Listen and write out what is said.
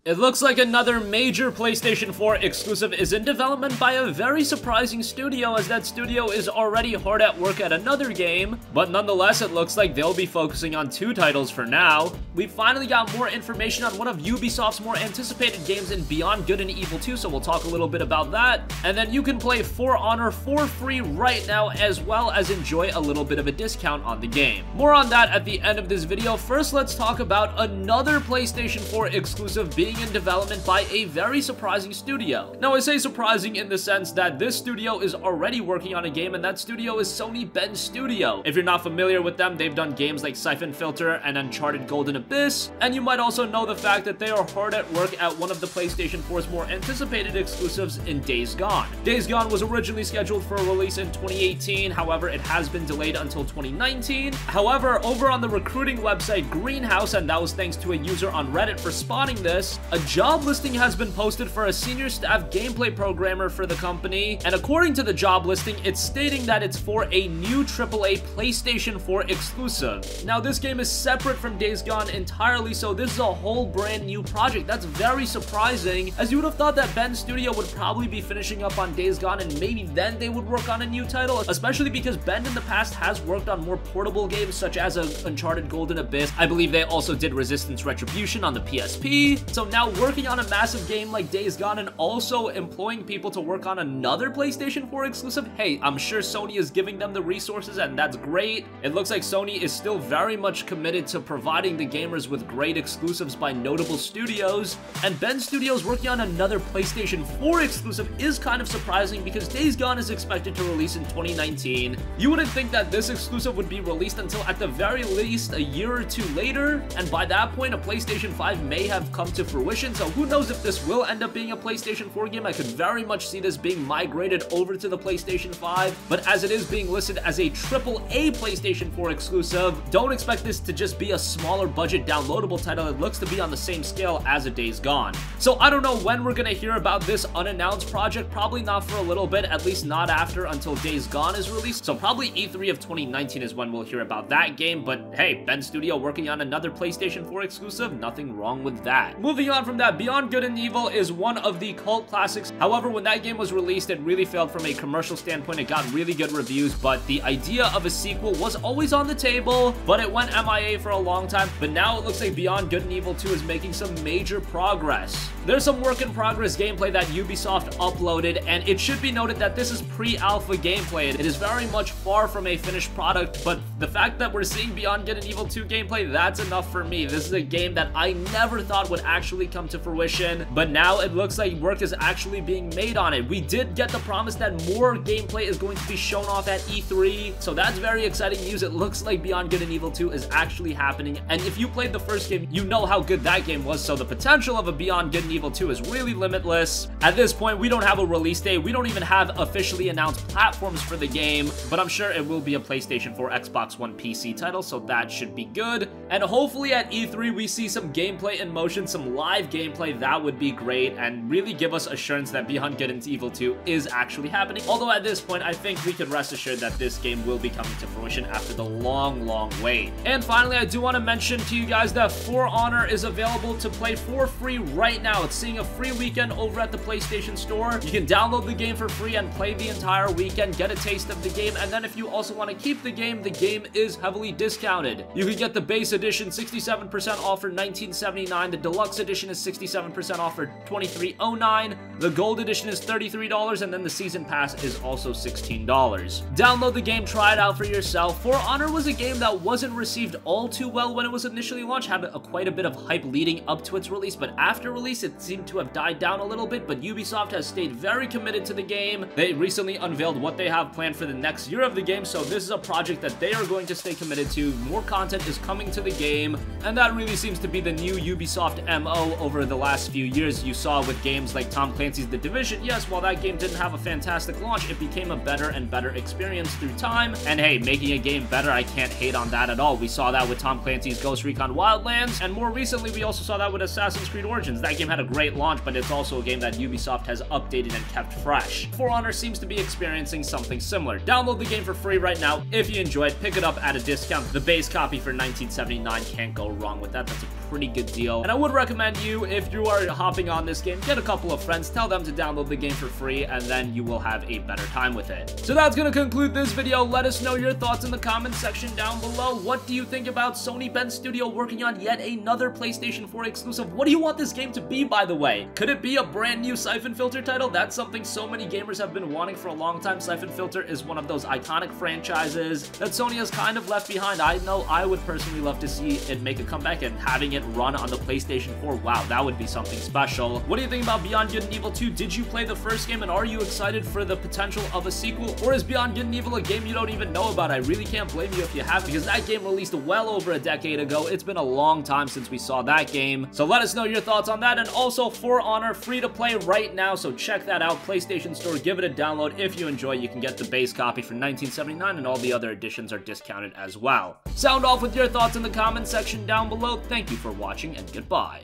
It looks like another major PlayStation 4 exclusive is in development by a very surprising studio, as that studio is already hard at work at another game, but nonetheless it looks like they'll be focusing on 2 titles for now. We finally got more information on one of Ubisoft's more anticipated games in Beyond Good and Evil 2, so we'll talk a little bit about that. And then you can play For Honor for free right now, as well as enjoy a little bit of a discount on the game. More on that at the end of this video. First, let's talk about another PlayStation 4 exclusive being in development by a very surprising studio. Now, I say surprising in the sense that this studio is already working on a game, and that studio is Sony Bend Studio. If you're not familiar with them, they've done games like Siphon Filter and Uncharted Golden Abyss, and you might also know the fact that they are hard at work at one of the PlayStation 4's more anticipated exclusives in Days Gone. Days Gone was originally scheduled for a release in 2018, however, it has been delayed until 2019. However, over on the recruiting website Greenhouse, and that was thanks to a user on Reddit for spotting this, a job listing has been posted for a senior staff gameplay programmer for the company, and according to the job listing, it's stating that it's for a new AAA PlayStation 4 exclusive. Now, this game is separate from Days Gone entirely, so this is a whole brand new project. That's very surprising, as you would have thought that Bend Studio would probably be finishing up on Days Gone, and maybe then they would work on a new title, especially because Bend in the past has worked on more portable games such as Uncharted Golden Abyss. I believe they also did Resistance Retribution on the PSP, so now working on a massive game like Days Gone and also employing people to work on another PlayStation 4 exclusive, hey, I'm sure Sony is giving them the resources, and that's great. It looks like Sony is still very much committed to providing the gamers with great exclusives by notable studios, and Bend Studios working on another PlayStation 4 exclusive is kind of surprising because Days Gone is expected to release in 2019. You wouldn't think that this exclusive would be released until at the very least a year or 2 later, and by that point a PlayStation 5 may have come to fruition, so who knows if this will end up being a PlayStation 4 game. I could very much see this being migrated over to the PlayStation 5, but as it is being listed as a AAA PlayStation 4 exclusive, don't expect this to just be a smaller budget downloadable title. It looks to be on the same scale as a Days Gone. So I don't know when we're gonna hear about this unannounced project, probably not for a little bit, at least not after until Days Gone is released, so probably E3 of 2019 is when we'll hear about that game, but hey, Bend Studio working on another PlayStation 4 exclusive, nothing wrong with that. Moving on from that, Beyond Good and Evil is one of the cult classics. However, when that game was released, it really failed from a commercial standpoint. It got really good reviews, but the idea of a sequel was always on the table, but it went MIA for a long time. But now it looks like Beyond Good and Evil 2 is making some major progress. There's some work in progress gameplay that Ubisoft uploaded, and it should be noted that this is pre-alpha gameplay. It is very much far from a finished product, but the fact that we're seeing Beyond Good and Evil 2 gameplay, that's enough for me. This is a game that I never thought would actually come to fruition, but now it looks like work is actually being made on it. We did get the promise that more gameplay is going to be shown off at E3, so that's very exciting news. It looks like Beyond Good and Evil 2 is actually happening, and if you played the first game, you know how good that game was, so the potential of a Beyond Good and Evil 2 is really limitless. At this point, we don't have a release date. We don't even have officially announced platforms for the game, but I'm sure it will be a PlayStation 4, Xbox One, PC title, so that should be good. And hopefully at E3, we see some gameplay in motion, some live gameplay. That would be great and really give us assurance that Beyond Good and Evil 2 is actually happening. Although at this point, I think we can rest assured that this game will be coming to fruition after the long, long wait. And finally, I do want to mention to you guys that For Honor is available to play for free right now. It's seeing a free weekend over at the PlayStation Store. You can download the game for free and play the entire weekend, get a taste of the game, and then if you also want to keep the game is heavily discounted. You can get the base edition 67% off for $19.79, the deluxe edition is 67% off for $23.09, the gold edition is $33, and then the season pass is also $16. Download the game, try it out for yourself. For Honor was a game that wasn't received all too well when it was initially launched, had quite a bit of hype leading up to its release, but after release it seemed to have died down a little bit, but Ubisoft has stayed very committed to the game. They recently unveiled what they have planned for the next year of the game, so this is a project that they are going to stay committed to. More content is coming to the game, and that really seems to be the new Ubisoft MO over the last few years. You saw with games like Tom Clancy's The Division, yes, while that game didn't have a fantastic launch, it became a better and better experience through time, and hey, making a game better, I can't hate on that at all. We saw that with Tom Clancy's Ghost Recon Wildlands, and more recently we also saw that with Assassin's Creed Origins. That game had a great launch, but it's also a game that Ubisoft has updated and kept fresh. For Honor seems to be experiencing something similar. Download the game for free right now. If you enjoy it, pick it up at a discount. The base copy for $19.79, can't go wrong with that. That's a pretty good deal, and I would recommend recommend you, if you are hopping on this game, get a couple of friends, tell them to download the game for free, and then you will have a better time with it. So that's gonna conclude this video. Let us know your thoughts in the comment section down below. What do you think about Sony Bend Studio working on yet another PlayStation 4 exclusive? What do you want this game to be, by the way? Could it be a brand new Siphon Filter title? That's something so many gamers have been wanting for a long time. Siphon Filter is one of those iconic franchises that Sony has kind of left behind. I know I would personally love to see it make a comeback, and having it run on the PlayStation 4, wow, that would be something special. What do you think about Beyond Good and Evil 2? Did you play the first game, and are you excited for the potential of a sequel? Or is Beyond Good and Evil a game you don't even know about? I really can't blame you if you have, because that game released well over a decade ago. It's been a long time since we saw that game. So let us know your thoughts on that. And also, For Honor, free to play right now, so check that out. PlayStation Store, give it a download. If you enjoy, you can get the base copy for $19.79, and all the other editions are discounted as well. Sound off with your thoughts in the comment section down below. Thank you for watching, and goodbye.